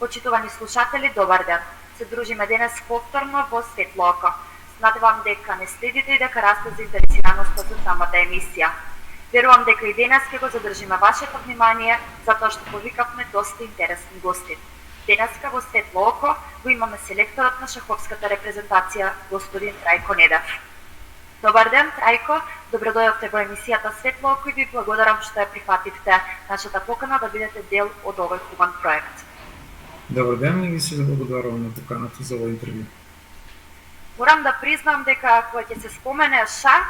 Почитувани слушатели, добар ден. Се дружиме денес повторно во Светло око. Надевам дека не следите и дека расте заинтересираноста за самата емисија. Верувам дека и денес ќе го задржиме вашето внимание, затоа што повикавме доста интересни гости. Денеска во Светло око го имаме селекторот на шаховската репрезентација, господин Трајко Недев. Добар ден, Трајко, добродојавте во емисијата Светло око и ви благодарам што ја прифативте нашата покана да бидете дел од овој хубав проект. Добар ден и ви се благодарам на поканата за овој интервју. Морам да признам дека кога ќе се спомене шах,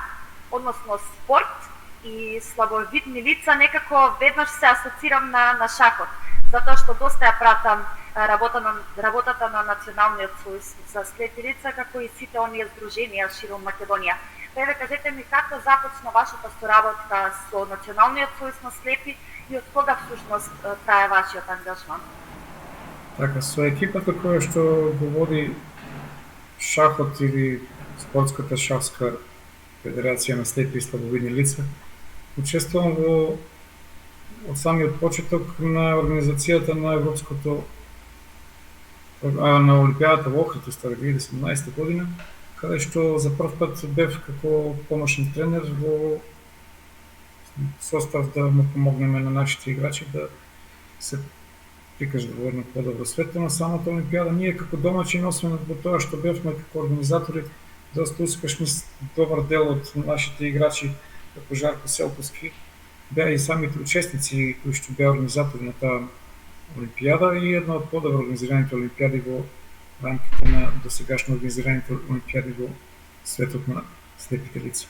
односно спорт и слабовидни лица, некако веднаш се асоцирам на шахот, затоа што доста ја пратам работата на Националниот сојуз за слепи лица, како и сите оние здруженија широм Македонија. Еве, кажете ми како започна вашата соработка со Националниот сојуз на слепи и од кога всушност трае вашиот ангажман? Така, со екипата која што го води шахот или спортската шахска федерација на слепи и слабовидни лица, учествувам од самиот почеток на организацијата на Европското на Олимпијадата во Охрид, старе 2017 година, каде што за прв пат бев како помошен тренер во состав да му помогнеме на нашите играчи да се прикажат во едно подобро светло на самата Олимпијада. Ние како домаќини, освен во тоа што бевме како организатори, доста успешни, добар дел од нашите играчи, како Жарко Селковски, беа и самите учесници кои што беа организатори на таа Олимпијада и една од подобро организираните Олимпијади во рамките на досегашно организираните Олимпијади во светот на слепите лица.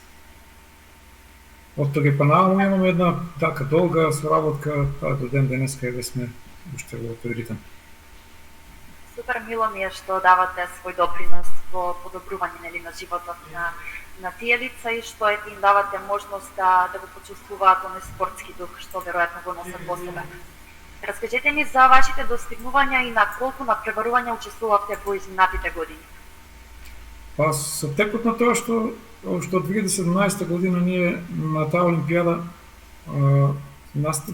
Од тога па нааму имаме една така долга соработка, па до ден денеска еве сме уште во тој ритм. Супер, мило ми е што давате свој допринос во подобрување на животот на тие лица и што им давате можност да го почувствуваат оној спортски дух што веројатно го носат во себе. Раскажете ни за вашите достигнувања и на колку надпреварувања учествувавте во изминатите години. Па со текот на тоа што 2017 година ние на таа Олимпијада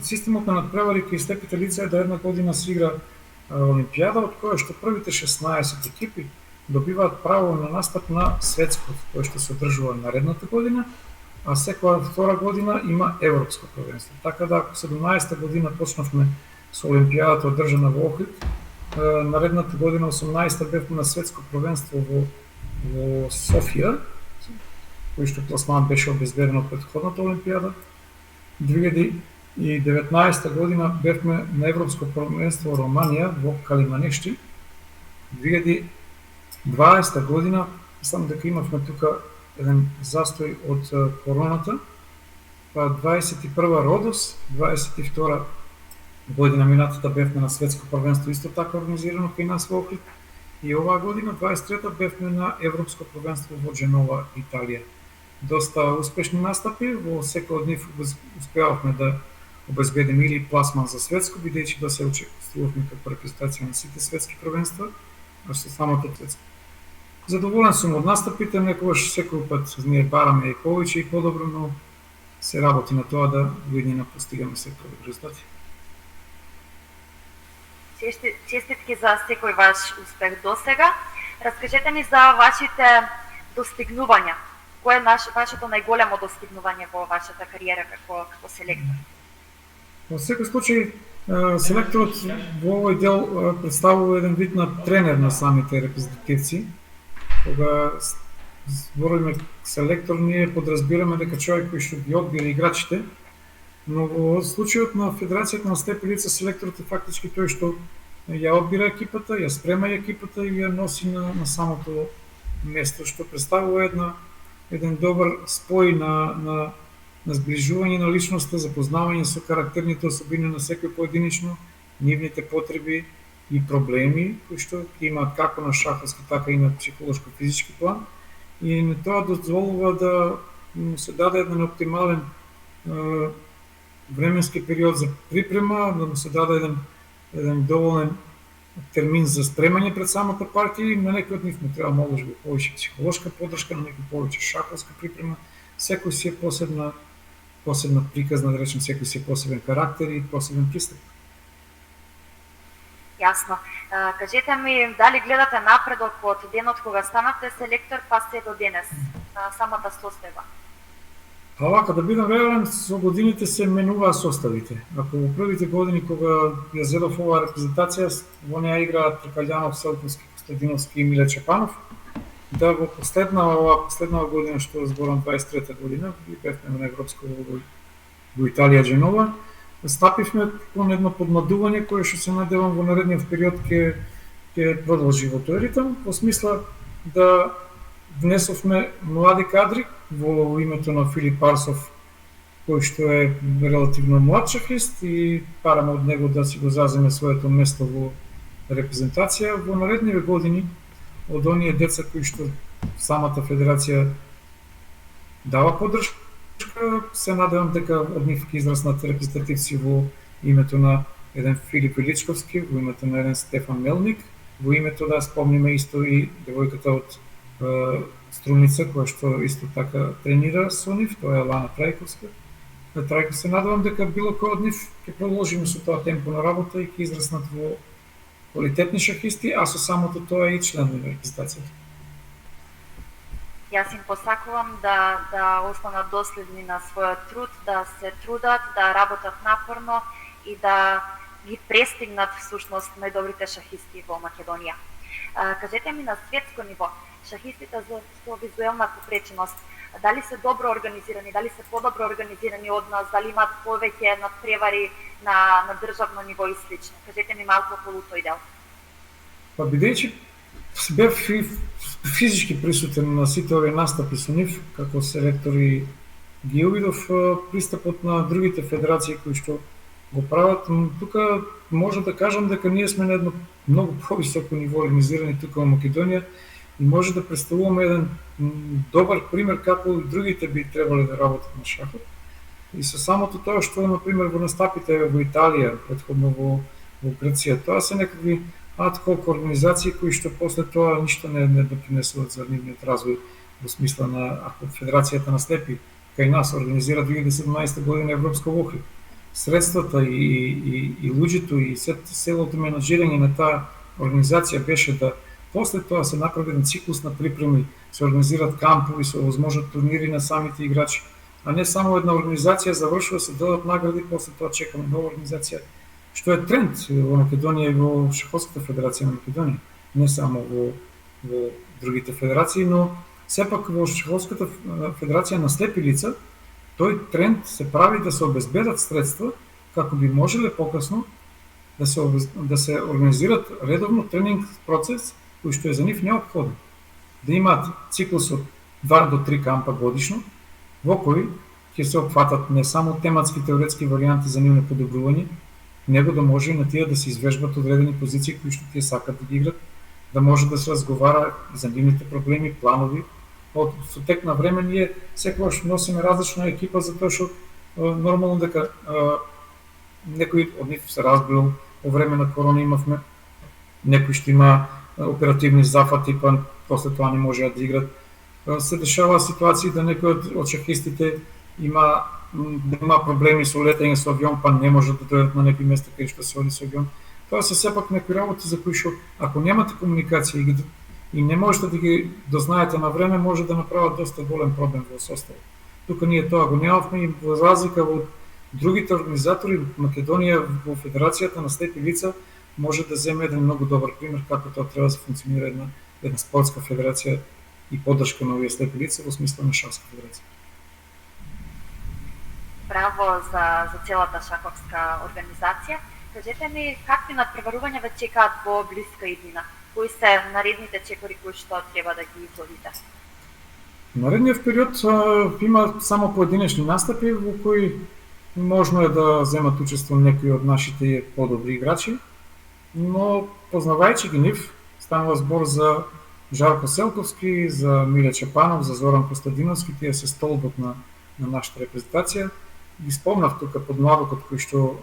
системот на надпревари кај слепите лица е да една година се игра Олимпијада, од која што првите 16 екипи добиваат право на настап на светското, кој што се одржува наредната година, а секоја втора година има европско првенство. Така да ако 17 година почнавме со Олимпијадата одржана во Охрид, наредната година 18-та бевме на светско првенство во Софија, кој што пласман беше обезбеден од претходната Олимпијада. 2019 година бевме на Европско првенство во Романија во Калиманешти. 2020 година, само дека имавме тука еден застој од короната, па 21 Родос, 22 година минатата бевме на светско првенство исто така организирано кај нас во Охрид и оваа година 23-та бевме на Европско првенство во Дженова, Италија. Доста успешни настапи, во секој од нив успеавме да обезбедиме или пласман за светско, бидејќи да се учествувавме како репрезентација на сите светски првенства, а со самото светско. Задоволен сум од настапите, некогаш секој пат ние бараме и повеќе и подобро, но се работи на тоа да виднина постигаме се подобри резултати. Честитки за секој ваш успех досега. Раскажете ни за вашите достигнувања. Кој е вашето најголемо достигнување во вашата кариера како селектор? Во секој случај, селекторот во овој дел представува еден вид на тренер на самите репрезентативци. Кога збориме селектор, ние подразбираме дека човек кој што ги одбира играчите, но во случајот на Федерацијата на слепи лица, селекторот е фактички тој што ја одбира екипата, ја спрема екипата и ја носи на самото место, што представува еден добар спој на сближување на личноста, запознавање со карактерните особини на секој поединечно, нивните потреби и проблеми кои што имаат како на шаховски, така и на психолошко-физички план. И на тоа дозволува да се даде еден оптимален временски период за припрема, да му се даде еден доволен термин за спремање пред самата партија и на некој од нив му треба можеби повеќе психолошка поддршка, на некој повеќе шаховска припрема. Секој си е посебна приказна, да речем, секој си е посебен карактер и посебен пристап. Јасно. Кажете ми, дали гледате напредок од денот кога станавте селектор па се до денес на самата состојба? Па вака, да бидам реален, со годините се менуваа составите. Ако во првите години кога ја зедов оваа репрезентација, во неа играат Тркалјанов, Селковски, Костадиновски и Миле Чепанов, да во последнава година што зборам 23-та година, бевме на европско во Италија Дженова, стапивме кон едно подмладување кое што се надевам во наредниот период ќе продолжи во тој ритм, во смисла да внесовме млади кадри во името на Филип Парсов, кој што е релативно млад шахист и параме од него да си го заземе своето место во репрезентација во наредниве години од оние деца кои што самата федерација дава поддршка, се надевам дека од нив ќе израснат репрезентативци во името на еден Филип Величковски, во името на еден Стефан Мелник, во името да спомниме исто и девојката од Струмица, која што исто така тренира со нив, тоа е Лана Трајковска. Се надевам дека било кој од нив ќе продолжиме со тоа темпо на работа и ќе израснат во квалитетни шахисти, а со самото тоа и членови на репрезентацијата. Јас им посакувам да останат доследни на својот труд, да се трудат, да работат напорно и да ги престигнат всушност најдобрите шахисти во Македонија. Кажете ми на светско ниво, шахистите со визуелна попреченост, дали се добро организирани, дали се подобро организирани од нас, дали имаат повеќе надпревари на државно ниво и слично? Кажете ми малку околу тој дел. Па бидејќи бев физички присутен на сите овие настапи со нив, како селектор и ги увидов пристапот на другите федерации кои што го прават, тука може да кажам дека ние сме на едно многу повисоко ниво организирани тука во Македонија и може да представуваме еден добар пример како и другите би требале да работат на шахот. И со самото тоа што, например, во настапите во Италија, претходно во Грција, тоа се некакви ad-hoc организации кои што после тоа ништо не допринесуваат за нивниот развој, во смисла на ако Федерацијата на слепи кај нас организира 2017 година Европско Охрид. Средствата и луѓето и целото менаџирање на таа организација беше да после тоа се направи еден циклус на припреми, се организираат кампови, се овозможат турнири на самите играчи, а не само една организација завршува, се делат награди, после тоа чекаме нова организација, што е тренд во Македонија и во Шаховската федерација на Македонија, не само во другите федерации, но сепак во Шаховската федерација на слепи лица тој тренд се прави да се обезбедат средства како би можеле покасно да се организират редовно тренинг процес кој што е за нив неопходен. Да имаат циклус од 2 до 3 кампа годишно, во кои ќе се опфатат не само тематски теоретски варијанти за нивно подобрување, него да може и на тие да се извежбат одредени позиции кои што тие сакат да ги играт, да може да се разговара за нивните проблеми, планови. Со тек на време ние секогаш носиме различна екипа затоа што нормално дека некој од нив се разбил по време на корона имавме некој што има оперативни зафати, па после тоа не можеа да играт. Се дешава ситуации да некој од шахистите има проблеми со летење со авион, па не може да дојдат на некој место кај што се оди со авион. Тоа се сепак некои работи за кои што ако немате комуникација и не можете да ги дознаете на време, може да направат доста голем проблем во составот. Тука ние тоа го немавме и во разлика од другите организатори, Македонија во Федерацијата на слепи лица може да земе еден многу добар пример како тоа треба да се функционира една спортска федерација и поддршка на овие слепи лица во смисла на шахска федерација. Браво за целата шаховска организација. Кажете ми какви надпреварувања ве чекаат во блиска иднина? Кои се наредните чекори кои што треба да ги изловите? Наредниот период има само поединечни настапи во кои можно е да земат учество некои од нашите подобри играчи, но познавајќи ги нив, станува збор за Жарко Селковски, за Миле Чепанов, за Зоран Костадиновски, тие се столбот на нашата репрезентација. Ги спомнав тука под младокот кој што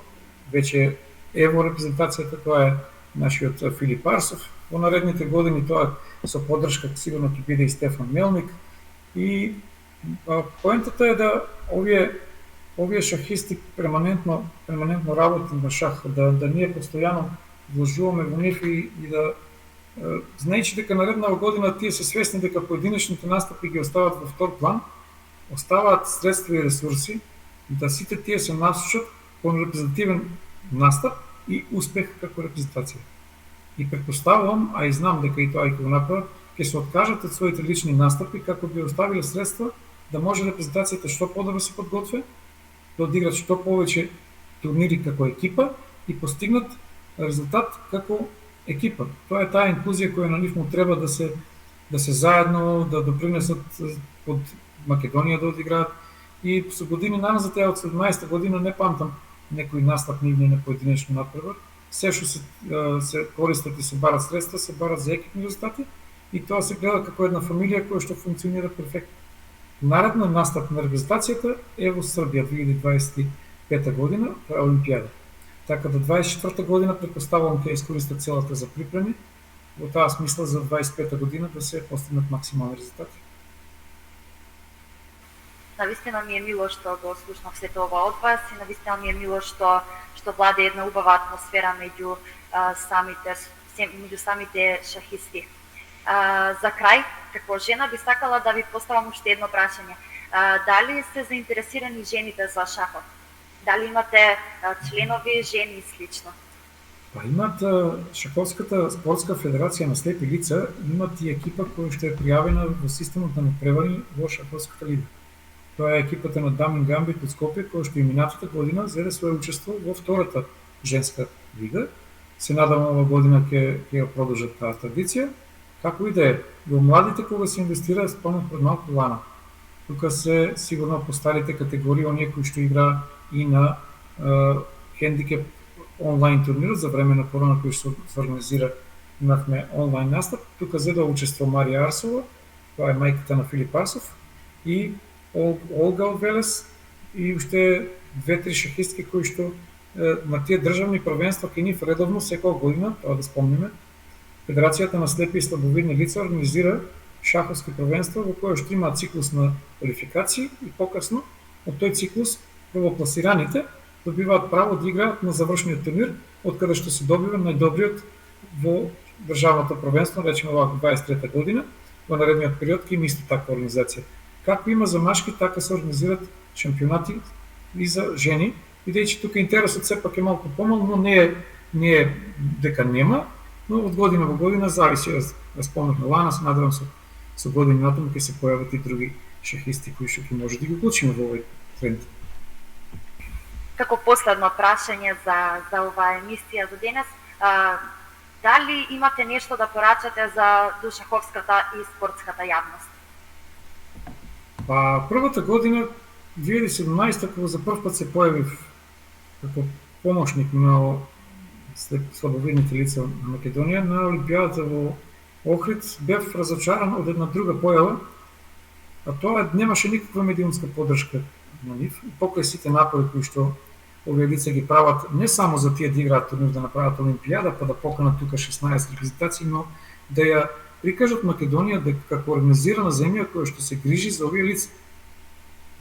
веќе е во репрезентацијата, тоа е нашиот Филип Парсов. Во наредните години тоа со поддршка сигурно ќе биде и Стефан Мелник. И поентата е да овие шахисти перманентно работат на шах, да ние постојано вложуваме во нив и да знаејќи дека нареднава година тие се свесни дека поединечните настапи ги остават во втор план, оставаат средства и ресурси да сите тие се насочат кон репрезентативен настап и успех како репрезентација. И предпоставувам, а и знам дека и тоа ќе го направат, ќе се откажат од своите лични настапи како би оставиле средства да може репрезентацијата што подобро се подготве, да одиграат што повеќе турнири како екипа и постигнат резултат како екипа. Тоа е таа инклузија која на нив му треба да се заедно да допринесат од Македонија да одиграат и со години назад, од 17 година не памтам некој настап нивни на поединечно надпревар. Се што се користат и се барат средства, се барат за екипни резултати и тоа се гледа како една фамилија која што функционира перфектно. Наредна настап на репрезентацијата е во Србија 2025 година, тоа е Олимпијада. Така да 24 година предпоставувам ќе искористат целата за припреми, во таа смисла за 25 година да се постигнат максимални резултати. Навистина ми е мило што го слушнав сето ова од вас и навистина ми е мило што владе една убава атмосфера меѓу самите шахисти. За крај, како жена би сакала да ви поставам уште едно прашање. Дали сте заинтересирани жените за шахот? Дали имате членови, жени и слично? Па имат Шаховската спортска федерација на слепи лица, имат и екипа која што е пријавена во системот на надпревари во Шаховската лига. Тоа е екипата на Дамин Гамбит од Скопје, која што и минатата година зеде свое учество во втората женска лига. Се надевам ова година ќе ја продолжат таа традиција. Како и да е, во младите кога се инвестира, спомнав пред малку Лана. Тука се сигурно по старите категории, оние кои што игра и на хендикеп онлайн турнирот за време на корона кој што се организира, имавме онлайн настап. Тука зеде учество Марија Арсова, тоа е мајката на Филип Арсов, и Олга од Велес и уште две-три шахистки кои што на тие државни првенства кај нив редовно секоја година, тоа да спомниме, Федерацијата на слепи и слабовидни лица организира шаховски првенства во која што има циклус на квалификации и покасно од тој циклус првопласираните добиваат право да играат на завршниот турнир, од каде што се добива најдобриот во државното првенство, речеме овако 23 година, во наредниот период ќе има исто таква организација. Како има за машки, така се организират шампионати и за жени, бидејќи тука интересот сепак е малку помал, но не е дека нема, но од година во година зависи. Да спомнавме Лана, се надевам со години натаму ќе се појават и други шахисти кои што ќе може да ги уклучиме во овој тренд. Како последно прашање за оваа емисија за денес, дали имате нешто да порачате за душаховската и спортската јавност? Па првата година 2017 кога за прв пат се појавив како помошник на слабовидните лица на Македонија на Олимпијадата во Охрид, бев разочаран од една друга појава, а тоа немаше никаква медиумска поддршка на нив. Покрај сите напори кои што овие лица ги прават не само за тие да играат турнир, да направат Олимпијада, па да поканат тука 16 репрезентации, но да ја прикажат Македонија дека како организирана земја која што се грижи за овие лица.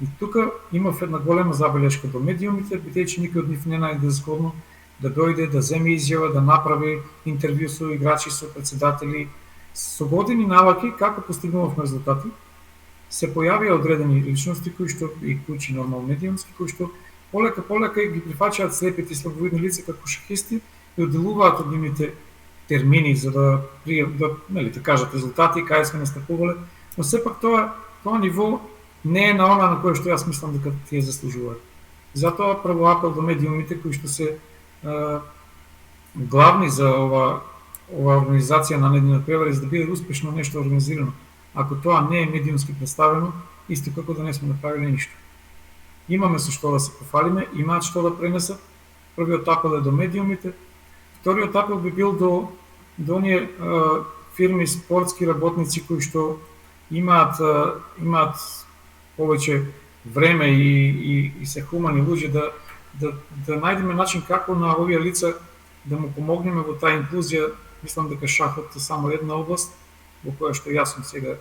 И тука имав една голема забелешка до медиумите, бидејќи никој од нив не најде згодно да дојде, да земе изјава, да направи интервју со играчи, со председатели. Со години наваки, како постигнувавме резултати, се појавија одредени личности кои што и куќи нормално медиумски, кои што полека ги прифаќаат слепите и слабовидни лица како шахисти и одделуваат од нивните термини за да кажат резултати, кај сме настапувале, но сепак тоа ниво не е на она на кое што јас мислам дека тие заслужуваат. Затоа прво апел до медиумите кои што се главни за ова организација на недни надпревари, за да биде успешно нешто организирано. Ако тоа не е медиумски представено, исто како да не сме направиле ништо. Имаме со што да се пофалиме, имаат што да пренесат. Првиот апел е до медиумите. Вториот апел би бил до оние фирми, спортски работници кои што имаат повеќе време и се хумани луѓе да најдеме начин како на овие лица да му помогнеме во таа инклузија. Мислам дека шахот е само една област во која што јас сум сега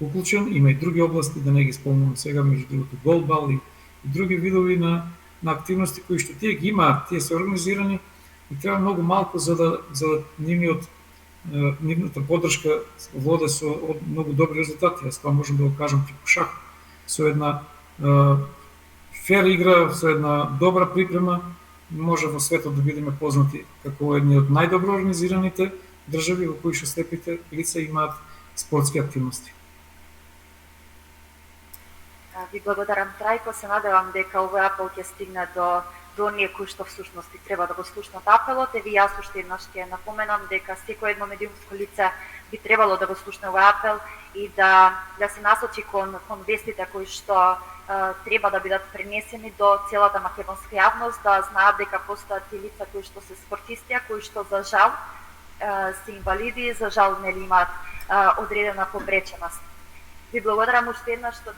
уклучен, има и други области, да не ги спомнам сега, меѓу другото голбал и други видови на активности кои што тие ги имаат, тие се организирани, и треба многу малку за да нивната поддршка воде со многу добри резултати. Јас тоа можам да го кажам како шах. Со една фер игра, со една добра припрема, може во светот да бидеме познати како едни од најдобро организираните држави во кои што слепите лица имаат спортски активности. Ви благодарам, Трајко. Се надевам дека овој апел ќе стигне до оние кои што всушност и треба да го слушнат апелот. Еви јас уште еднаш ќе напоменам дека секој едно медиумско лице би требало да го слушне овој апел и да се насочи кон вестите кои што треба да бидат пренесени до целата македонска јавност, да знаат дека постојат и лица кои што се спортисти, а кои што за жал се инвалиди, за жал нели имаат одредена попреченост. Ви благодарам уште еднаш што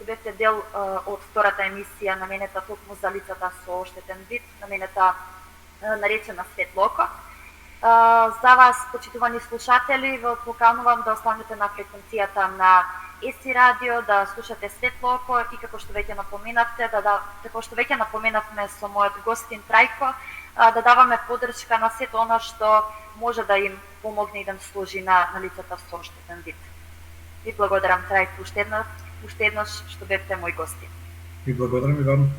бевте дел од втората емисија наменета токму за лицата со оштетен вид, наменета наречена Светло око. За вас, почитувани слушатели, ве поканувам да останете на фреквенцијата на ЕСИ радио, да слушате Светло око и како што веќе напоменавте, како што веќе напоменавме со мојот гостин Трајко, да даваме поддршка на сето она што може да им помогне и да им служи на лицата со оштетен вид. Ви благодарам, Трајко, уште еднаш што бевте мој гости. Ви благодарам и вам.